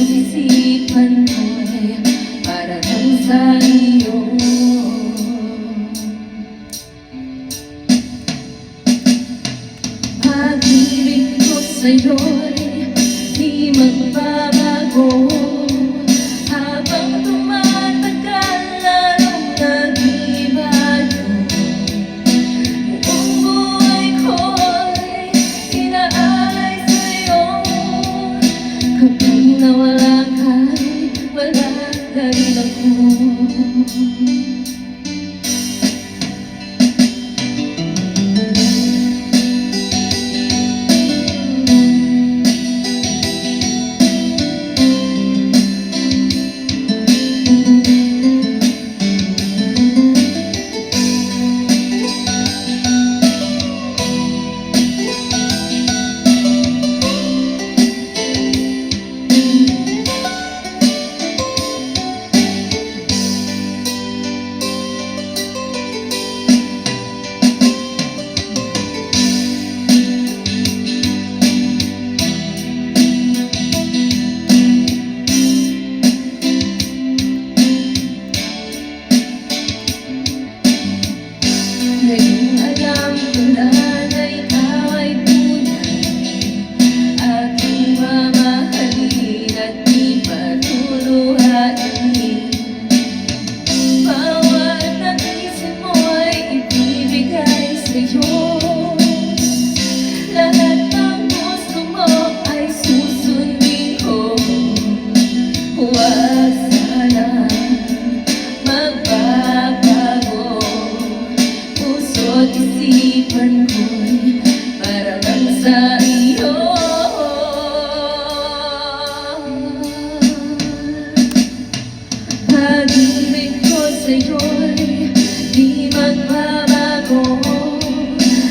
isipan ko'y para lang sa iyo. Pag-ibig ko sa'yo'y di magbabago. Habang tumatagal lalong nag-ibago. Buong buhay ko'y inaalay sa'yo. Kapag nawala ka'y wala na rin ako. Ngayong alam ko na ikaw ay tunay, aking mamahalin at di patuluhain. Bawat naisip mo ay ibibigay sa'yo. Lahat ng gusto mo ay susundin ko. Huwag sana magbabago. Puso't isipan ko'y para lang sa iyo. Pag-ibig ko sa'yo'y di magbabago.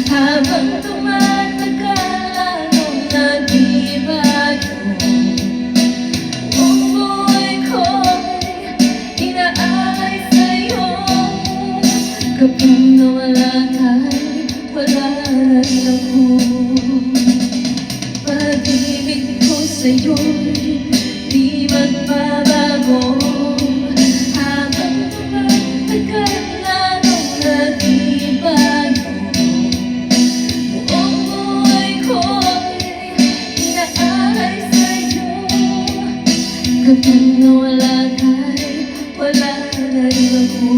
Habang tumatagal lalong nag-ibago. Buong buhay ko'y inaalay sa'yo. Kapag nawala ka'y wala na rin ako. Pag-ibig ko sa'yo'y di magbabago. Habang tumatagal lalong nag-ibago. Buong buhay ko'y inaalay sa'yo. Kapag nawala ka'y wala na rin ako.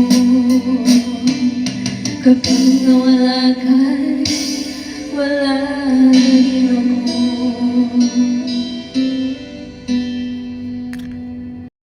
Kapag nawala ka'y wala